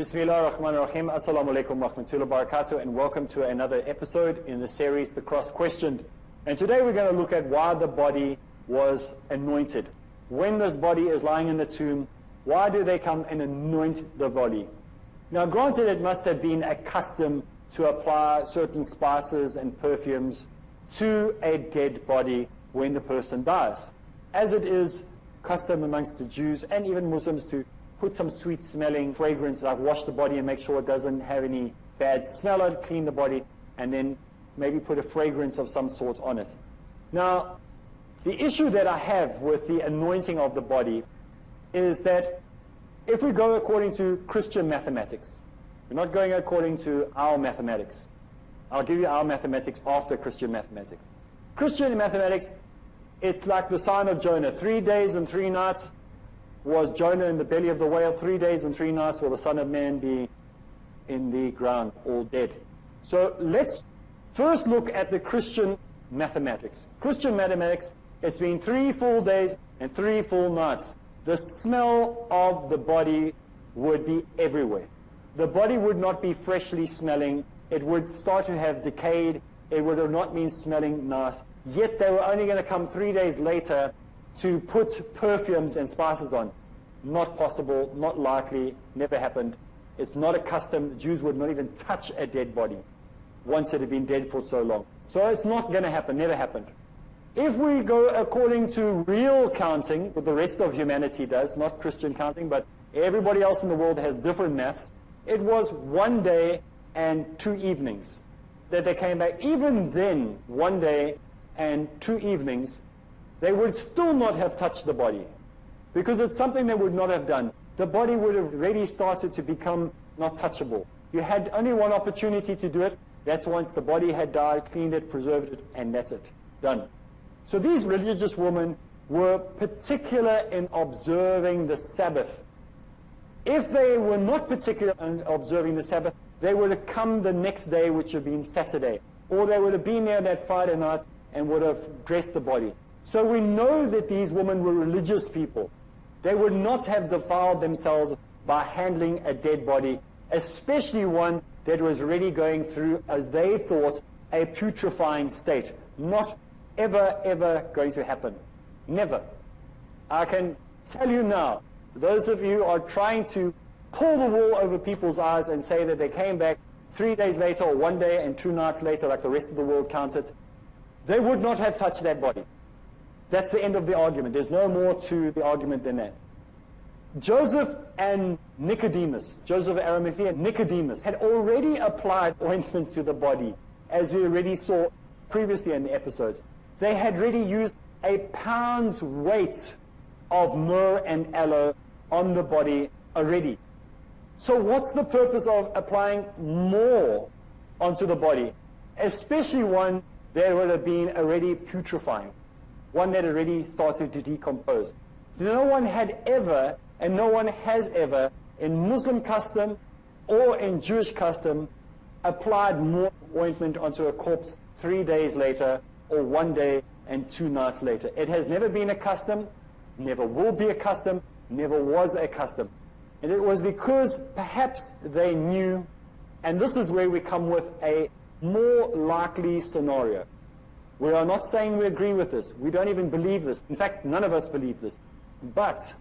Bismillah ar-Rahman ar-Rahim. Assalamu alaikum wa rahmatullahi wa barakatuh, and welcome to another episode in the series The Cross Questioned. And today we're going to look at why the body was anointed. When this body is lying in the tomb, why do they come and anoint the body? Now granted, it must have been a custom to apply certain spices and perfumes to a dead body when the person dies, as it is custom amongst the Jews and even Muslims to put some sweet smelling fragrance, like wash the body and make sure it doesn't have any bad smell on it, clean the body, and then maybe put a fragrance of some sort on it. Now, the issue that I have with the anointing of the body is that if we go according to Christian mathematics, we're not going according to our mathematics. I'll give you our mathematics after Christian mathematics. Christian mathematics, it's like the sign of Jonah. 3 days and 3 nights was Jonah in the belly of the whale. 3 days and 3 nights will the Son of Man be in the ground, all dead. So let's first look at the Christian mathematics. Christian mathematics, it's been 3 full days and 3 full nights. The smell of the body would be everywhere. The body would not be freshly smelling. It would start to have decayed. It would have not been smelling nice. Yet they were only going to come 3 days later to put perfumes and spices on. Not possible, not likely, never happened. It's not a custom. The Jews would not even touch a dead body once it had been dead for so long. So it's not going to happen, never happened. If we go according to real counting, what the rest of humanity does, not Christian counting, but everybody else in the world has different maths, it was 1 day and 2 evenings that they came back. Even then, 1 day and 2 evenings, they would still not have touched the body, because it's something they would not have done. The body would have already started to become not touchable. You had only one opportunity to do it. That's once the body had died, cleaned it, preserved it, and that's it. Done. So these religious women were particular in observing the Sabbath. If they were not particular in observing the Sabbath, they would have come the next day, which would have been Saturday. Or they would have been there that Friday night and would have dressed the body. So we know that these women were religious people. They would not have defiled themselves by handling a dead body, especially one that was already going through, as they thought, a putrefying state. Not ever going to happen. Never. I can tell you now, those of you who are trying to pull the wool over people's eyes and say that they came back 3 days later or 1 day and 2 nights later like the rest of the world counted, they would not have touched that body. That's the end of the argument. There's no more to the argument than that. Joseph and Nicodemus, Joseph of Arimathea and Nicodemus, had already applied ointment to the body, as we already saw previously in the episodes. They had already used a pound's weight of myrrh and aloe on the body already. So what's the purpose of applying more onto the body, especially one that would have been already putrefying, one that already started to decompose? No one had ever, and no one has ever, in Muslim custom or in Jewish custom, applied more ointment onto a corpse 3 days later or 1 day and 2 nights later. It has never been a custom, never will be a custom, never was a custom. And it was because perhaps they knew, and this is where we come with a more likely scenario. We are not saying we agree with this. We don't even believe this. In fact, none of us believe this. But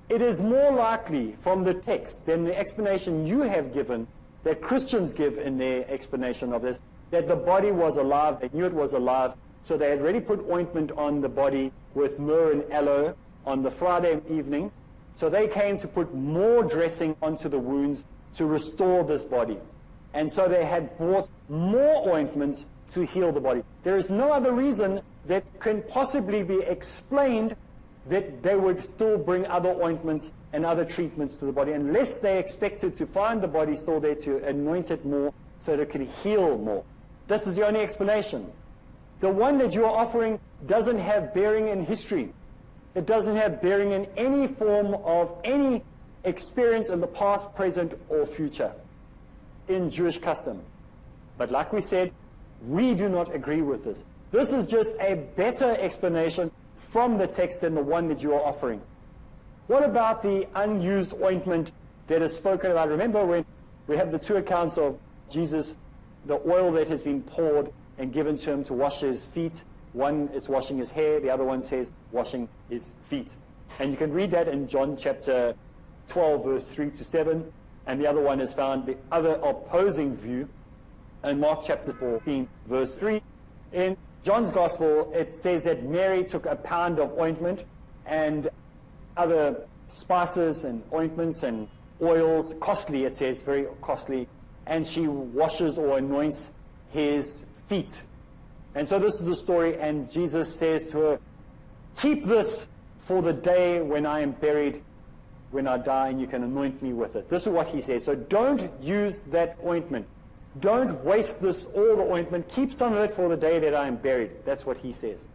it is more likely from the text than the explanation you have given, that Christians give in their explanation of this, that the body was alive, they knew it was alive, so they had already put ointment on the body with myrrh and aloe on the Friday evening. So they came to put more dressing onto the wounds to restore this body. And so they had bought more ointments to heal the body. There is no other reason that can possibly be explained that they would still bring other ointments and other treatments to the body, unless they expected to find the body still there to anoint it more so that it could heal more. This is the only explanation. The one that you are offering doesn't have bearing in history. It doesn't have bearing in any form of any experience in the past, present, or future in Jewish custom. But like we said, we do not agree with this. This is just a better explanation from the text than the one that you are offering. What about the unused ointment that is spoken about. Remember when we have the two accounts of Jesus, the oil that has been poured and given to him to wash his feet. One is washing his hair, the other one says washing his feet. And you can read that in John chapter 12, verse 3 to 7. And the other one is found, the other opposing view, in Mark chapter 14, verse 3. In John's Gospel, it says that Mary took a pound of ointment and other spices and ointments and oils, costly, it says, very costly, and she washes or anoints his feet. And so this is the story, and Jesus says to her, keep this for the day when I am buried, when I die, and you can anoint me with it. This is what he says. So don't use that ointment. Don't waste all the ointment. Keep some of it for the day that I am buried. That's what he says.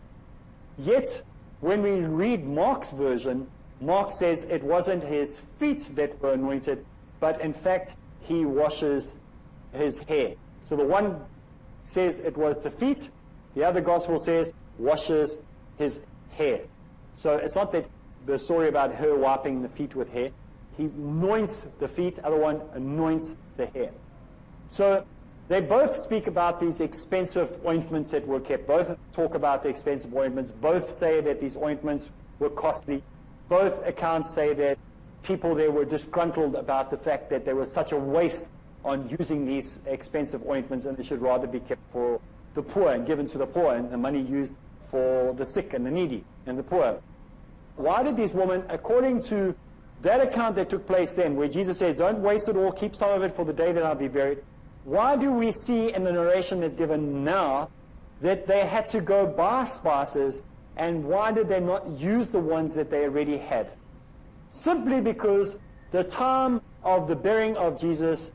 Yet, when we read Mark's version, Mark says it wasn't his feet that were anointed, but in fact, he washes his hair. So the one says it was the feet, the other gospel says washes his hair. So it's not that the story about her wiping the feet with hair. He anoints the feet, other one anoints the hair. So they both speak about these expensive ointments that were kept. Both talk about the expensive ointments. Both say that these ointments were costly. Both accounts say that people there were disgruntled about the fact that there was such a waste on using these expensive ointments, and they should rather be kept for the poor and given to the poor, and the money used for the sick and the needy and the poor. Why did these women, according to that account that took place then, where Jesus said, don't waste it all, keep some of it for the day that I'll be buried, why do we see in the narration that's given now that they had to go buy spices, and why did they not use the ones that they already had? Simply because the time of the burying of Jesus,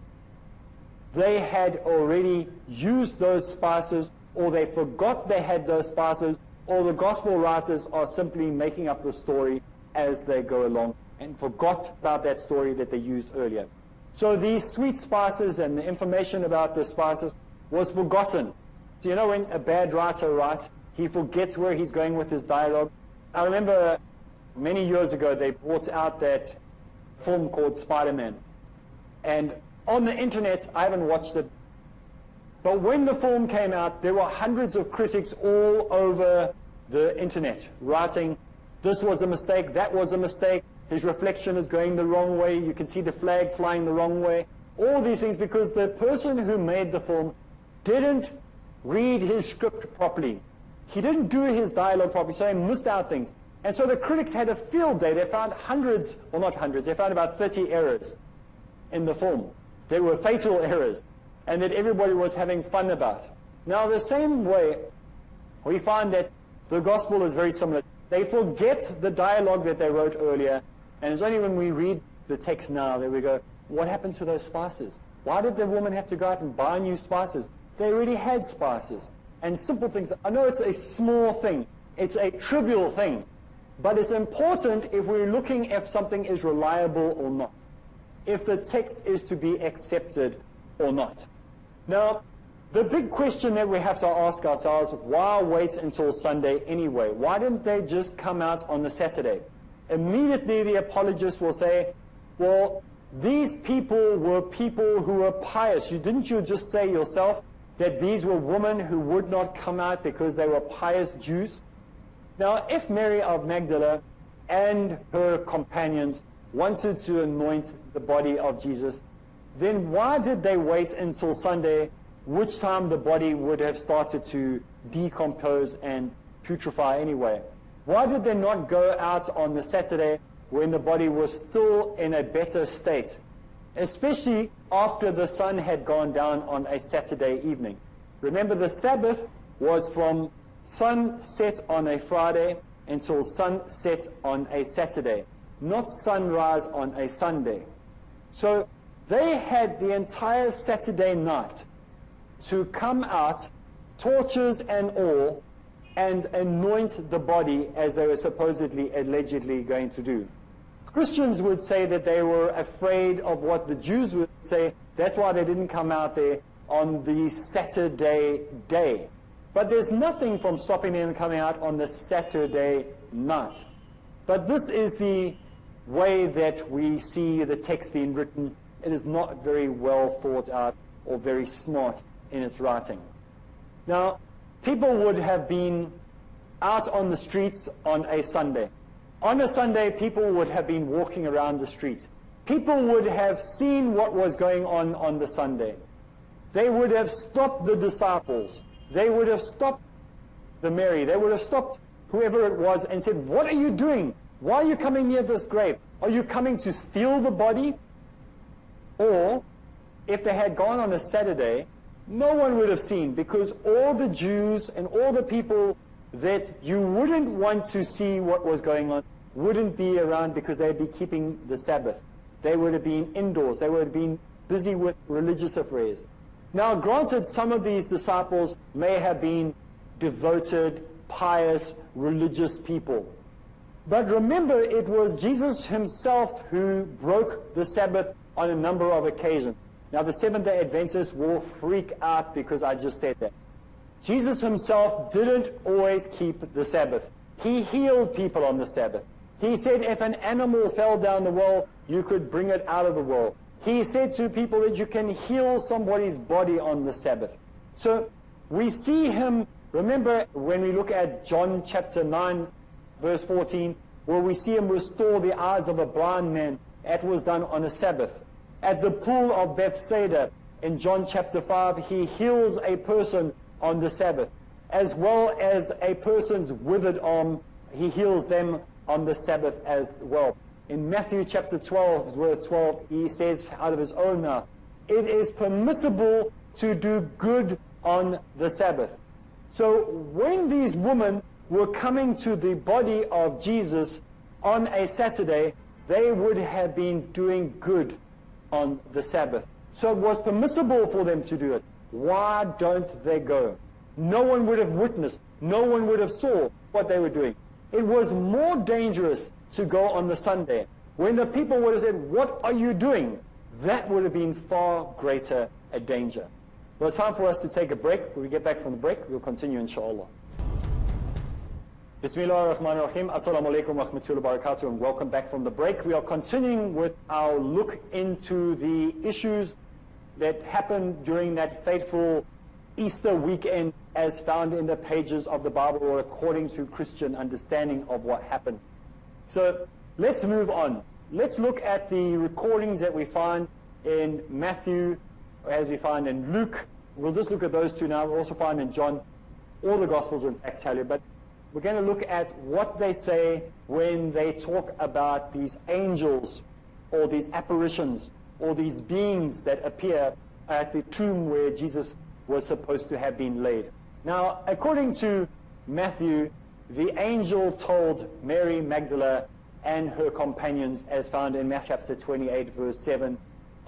they had already used those spices, or they forgot they had those spices, or the gospel writers are simply making up the story as they go along and forgot about that story that they used earlier. So these sweet spices and the information about the spices was forgotten. So you know when a bad writer writes, he forgets where he's going with his dialogue. I remember many years ago they brought out that film called Spider-Man. And on the internet, I haven't watched it, but when the film came out, there were hundreds of critics all over the internet writing, this was a mistake, that was a mistake, his reflection is going the wrong way, you can see the flag flying the wrong way. All these things because the person who made the film didn't read his script properly. He didn't do his dialogue properly, so he missed out things. And so the critics had a field day. They found hundreds, well not hundreds, they found about 30 errors in the film. They were fatal errors, and that everybody was having fun about. Now the same way, we find that the gospel is very similar. They forget the dialogue that they wrote earlier, and it's only when we read the text now that we go, what happened to those spices? Why did the woman have to go out and buy new spices? They already had spices. And simple things. I know it's a small thing. It's a trivial thing. But it's important if we're looking if something is reliable or not. If the text is to be accepted or not. Now, the big question that we have to ask ourselves, why wait until Sunday anyway? Why didn't they just come out on the Saturday? Immediately the apologists will say, well, these people were people who were pious. Didn't you just say yourself that these were women who would not come out because they were pious Jews? Now, if Mary of Magdala and her companions wanted to anoint the body of Jesus, then why did they wait until Sunday, which time the body would have started to decompose and putrefy anyway? Why did they not go out on the Saturday when the body was still in a better state, especially after the sun had gone down on a Saturday evening? Remember, the Sabbath was from sunset on a Friday until sunset on a Saturday, not sunrise on a Sunday. So they had the entire Saturday night to come out, torches and all, and anoint the body as they were supposedly, allegedly going to do. Christians would say that they were afraid of what the Jews would say. That's why they didn't come out there on the Saturday day. But there's nothing from stopping them coming out on the Saturday night. But this is the way that we see the text being written, it is not very well thought out or very smart in its writing. Now, people would have been out on the streets on a Sunday. On a Sunday, people would have been walking around the street. People would have seen what was going on the Sunday. They would have stopped the disciples. They would have stopped the Mary. They would have stopped whoever it was and said, "What are you doing? Why are you coming near this grave? Are you coming to steal the body?" Or, if they had gone on a Saturday, no one would have seen, because all the Jews and all the people that you wouldn't want to see what was going on wouldn't be around, because they'd be keeping the Sabbath. They would have been indoors. They would have been busy with religious affairs. Now, granted, some of these disciples may have been devoted, pious, religious people. But remember, it was Jesus himself who broke the Sabbath on a number of occasions. Now, the Seventh-day Adventists will freak out because I just said that. Jesus himself didn't always keep the Sabbath. He healed people on the Sabbath. He said if an animal fell down the well, you could bring it out of the well. He said to people that you can heal somebody's body on the Sabbath. So we see him, remember when we look at John chapter 9, verse 14, where we see him restore the eyes of a blind man. That was done on a Sabbath. At the pool of Bethsaida, in John chapter 5, he heals a person on the Sabbath. As well as a person's withered arm, he heals them on the Sabbath as well. In Matthew chapter 12, verse 12, he says out of his own mouth, it is permissible to do good on the Sabbath. So when these women were coming to the body of Jesus on a Saturday, they would have been doing good on the Sabbath. So it was permissible for them to do it. Why don't they go? No one would have witnessed. No one would have saw what they were doing. It was more dangerous to go on the Sunday. When the people would have said, "What are you doing?" That would have been far greater a danger. Well, it's time for us to take a break. When we get back from the break, we'll continue, inshallah. Bismillah ar-Rahman ar-Rahim. Assalamu alaikum wa rahmatullahi wa barakatuh, and welcome back from the break. We are continuing with our look into the issues that happened during that fateful Easter weekend as found in the pages of the Bible, or according to Christian understanding of what happened. So let's move on. Let's look at the recordings that we find in Matthew, as we find in Luke. We'll just look at those two now. We'll also find in John. All the Gospels will in fact tell you, but we're going to look at what they say when they talk about these angels or these apparitions or these beings that appear at the tomb where Jesus was supposed to have been laid. Now, according to Matthew, the angel told Mary Magdalene and her companions, as found in Matthew chapter 28, verse 7,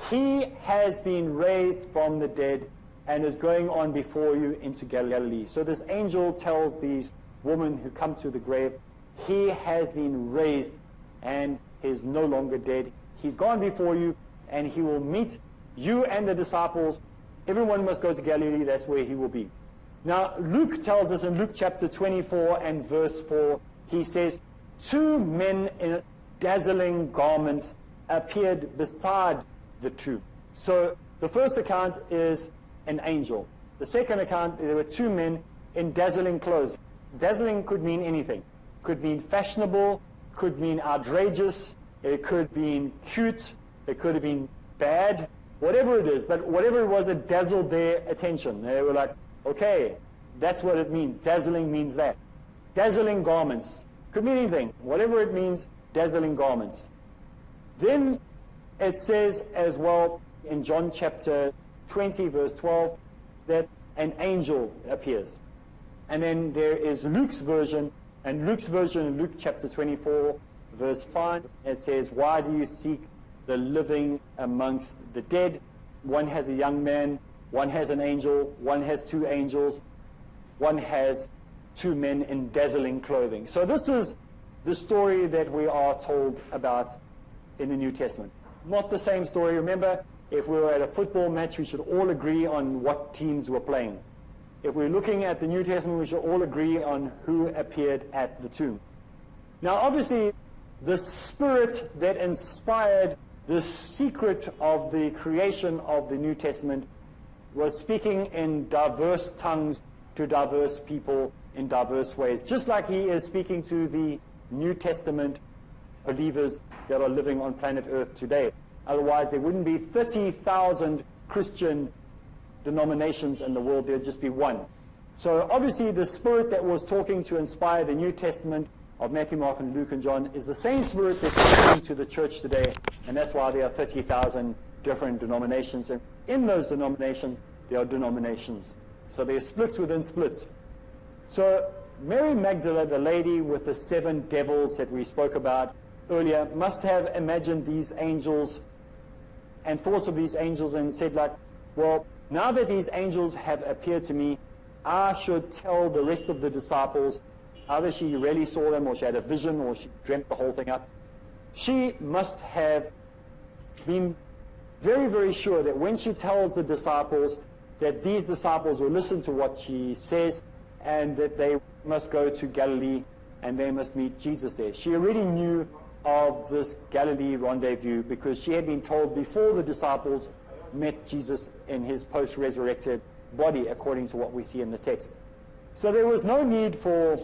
"He has been raised from the dead and is going on before you into Galilee." So this angel tells these women who come to the grave, he has been raised and is no longer dead. He's gone before you and he will meet you and the disciples. Everyone must go to Galilee, that's where he will be. Now, Luke tells us in Luke chapter 24 and verse 4, he says, 2 men in dazzling garments appeared beside the tomb. So the first account is an angel. The second account, there were 2 men in dazzling clothes. Dazzling could mean anything. Could mean fashionable, could mean outrageous, it could mean cute, it could have been bad, whatever it is. But whatever it was, it dazzled their attention. They were like, okay, that's what it means. Dazzling means that. Dazzling garments. Could mean anything. Whatever it means, dazzling garments. Then it says as well in John chapter 20, verse 12, that an angel appears. And then there is Luke's version, and Luke's version in Luke chapter 24, verse 5, it says, "Why do you seek the living amongst the dead? One has a young man, one has an angel, one has 2 angels, one has 2 men in dazzling clothing." So this is the story that we are told about in the New Testament. Not the same story. Remember, if we were at a football match, we should all agree on what teams were playing. If we're looking at the New Testament, we should all agree on who appeared at the tomb. Now, obviously, the spirit that inspired the secret of the creation of the New Testament was speaking in diverse tongues to diverse people in diverse ways, just like he is speaking to the New Testament believers that are living on planet Earth today. Otherwise, there wouldn't be 30,000 Christian denominations in the world. There'd just be one. So obviously the spirit that was talking to inspire the New Testament of Matthew, Mark, and Luke, and John is the same spirit that's talking to the church today, and that's why there are 30,000 different denominations, and in those denominations there are denominations. So there are splits within splits. So Mary Magdalene, the lady with the 7 devils that we spoke about earlier, must have imagined these angels and thoughts of these angels and said, like, well, now that these angels have appeared to me, I should tell the rest of the disciples. Either she really saw them, or she had a vision, or she dreamt the whole thing up. She must have been very, very sure that when she tells the disciples, that these disciples will listen to what she says, and that they must go to Galilee and they must meet Jesus there. She already knew of this Galilee rendezvous because she had been told before the disciples met Jesus in his post-resurrected body, according to what we see in the text. So there was no need for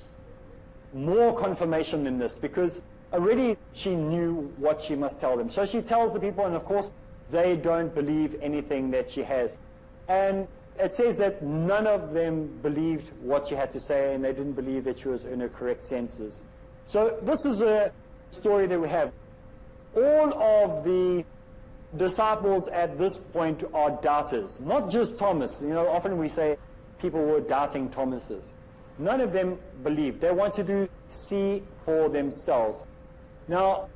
more confirmation in this, because already she knew what she must tell them. So she tells the people, and of course they don't believe anything that she has. And it says that none of them believed what she had to say, and they didn't believe that she was in her correct senses. So this is a story that we have. All of the disciples at this point are doubters, not just Thomas. You know, often we say people were doubting Thomases. None of them believed. They wanted to see for themselves. Now,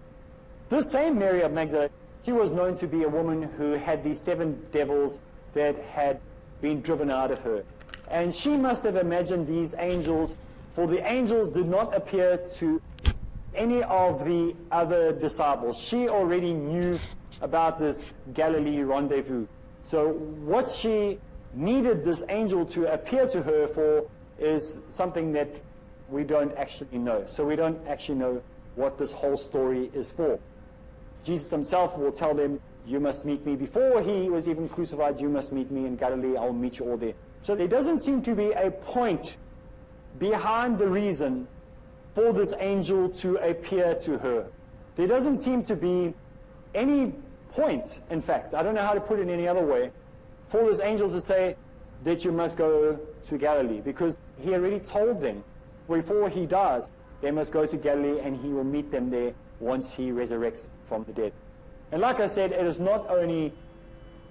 this same Mary of Magdalene, she was known to be a woman who had these 7 devils that had been driven out of her. And she must have imagined these angels, for the angels did not appear to any of the other disciples. She already knew about this Galilee rendezvous. So what she needed this angel to appear to her for is something that we don't actually know. So we don't actually know what this whole story is for. Jesus himself will tell them, you must meet me. Before he was even crucified, you must meet me in Galilee. I will meet you all there. So there doesn't seem to be a point behind the reason for this angel to appear to her. There doesn't seem to be any point, in fact, I don't know how to put it any other way, for this angel to say that you must go to Galilee, because he already told them before he dies they must go to Galilee, and he will meet them there once he resurrects from the dead. And like I said, it is not only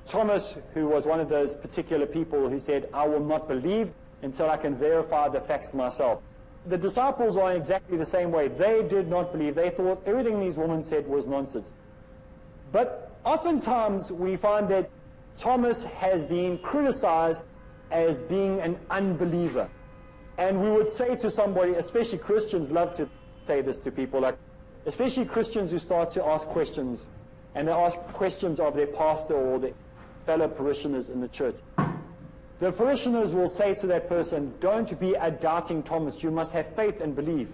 Thomas who was one of those particular people who said, I will not believe until I can verify the facts myself. The disciples are exactly the same way. They did not believe. They thought everything these women said was nonsense. But oftentimes we find that Thomas has been criticized as being an unbeliever. And we would say to somebody, especially Christians love to say this to people, like especially Christians who start to ask questions, and they ask questions of their pastor or their fellow parishioners in the church. The parishioners will say to that person, don't be a doubting Thomas, you must have faith and believe.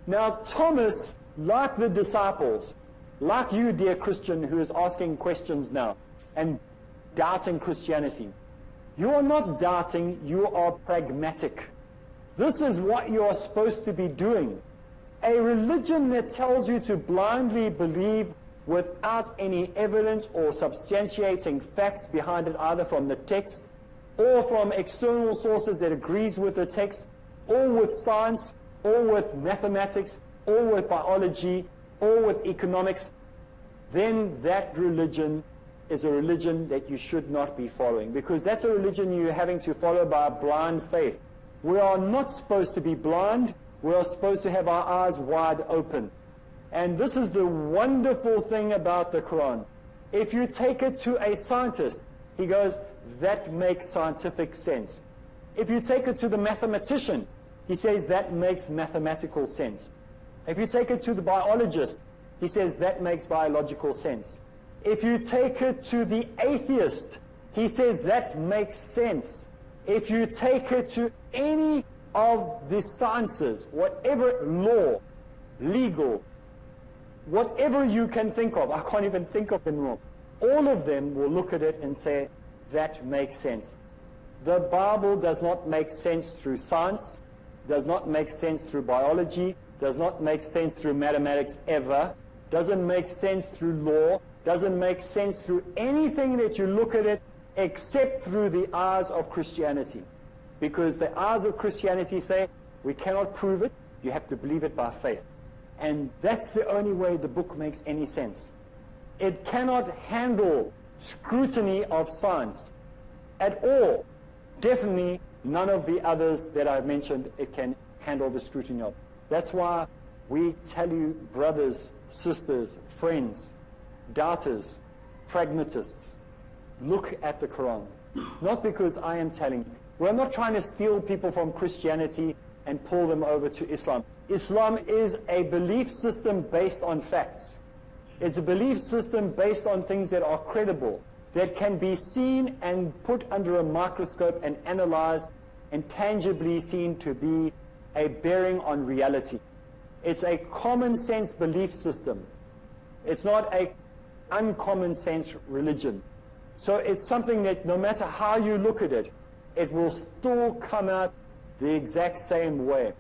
Now Thomas, like the disciples, like you, dear Christian, who is asking questions now and doubting Christianity, you are not doubting, you are pragmatic. This is what you are supposed to be doing. A religion that tells you to blindly believe without any evidence or substantiating facts behind it, either from the text or from external sources that agrees with the text, or with science, or with mathematics, or with biology, or with economics, then that religion is a religion that you should not be following, because that's a religion you're having to follow by blind faith. We are not supposed to be blind. We are supposed to have our eyes wide open. And this is the wonderful thing about the Quran. If you take it to a scientist, he goes, that makes scientific sense. If you take it to the mathematician, he says that makes mathematical sense. If you take it to the biologist, he says that makes biological sense. If you take it to the atheist, he says that makes sense. If you take it to any of the sciences, whatever law, legal, whatever you can think of, I can't even think of them wrong, all of them will look at it and say, that makes sense. The Bible does not make sense through science, does not make sense through biology, does not make sense through mathematics ever, doesn't make sense through law, doesn't make sense through anything that you look at it except through the eyes of Christianity. Because the eyes of Christianity say, we cannot prove it, you have to believe it by faith. And that's the only way the book makes any sense. It cannot handle scrutiny of science at all. Definitely none of the others that I've mentioned it can handle the scrutiny of. That's why we tell you, brothers, sisters, friends, doubters, pragmatists, look at the Quran. Not because I am telling you. We're not trying to steal people from Christianity and pull them over to Islam. Islam is a belief system based on facts. It's a belief system based on things that are credible, that can be seen and put under a microscope and analyzed and tangibly seen to be a bearing on reality. It's a common sense belief system. It's not a uncommon sense religion. So it's something that no matter how you look at it, it will still come out the exact same way.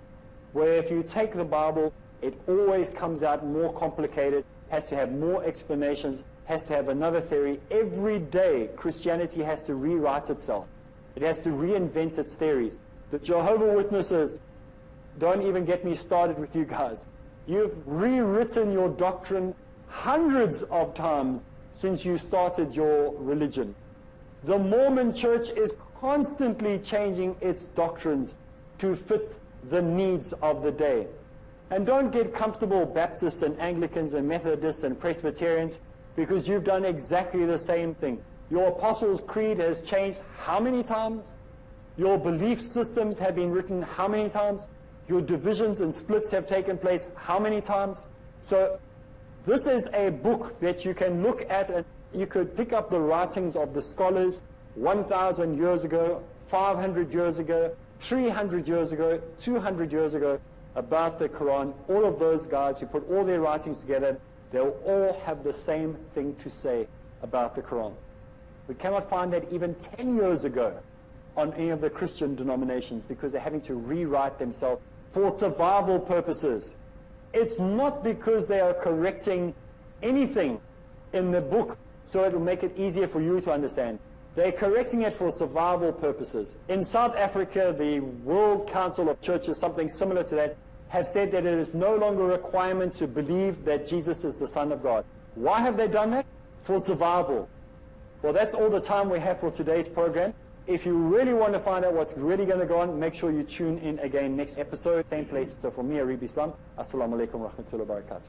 Where if you take the Bible, it always comes out more complicated, has to have more explanations, has to have another theory. Every day, Christianity has to rewrite itself. It has to reinvent its theories. The Jehovah's Witnesses, don't even get me started with you guys. You've rewritten your doctrine hundreds of times since you started your religion. The Mormon Church is constantly changing its doctrines to fit the needs of the day. And don't get comfortable, Baptists and Anglicans and Methodists and Presbyterians, because you've done exactly the same thing. Your Apostles' Creed has changed how many times? Your belief systems have been written how many times? Your divisions and splits have taken place how many times? So this is a book that you can look at, and you could pick up the writings of the scholars 1,000 years ago, 500 years ago, 300 years ago, 200 years ago, about the Quran. All of those guys, you put all their writings together, they'll all have the same thing to say about the Quran. We cannot find that even 10 years ago on any of the Christian denominations, because they're having to rewrite themselves for survival purposes. It's not because they are correcting anything in the book so it will make it easier for you to understand. They're correcting it for survival purposes. In South Africa, the World Council of Churches, something similar to that, have said that it is no longer a requirement to believe that Jesus is the Son of God. Why have they done that? For survival. Well, that's all the time we have for today's program. If you really want to find out what's really going to go on, make sure you tune in again next episode, same place. So for me, Areeb Islam, Assalamu alaikum wa rahmatullahi wa barakatuh.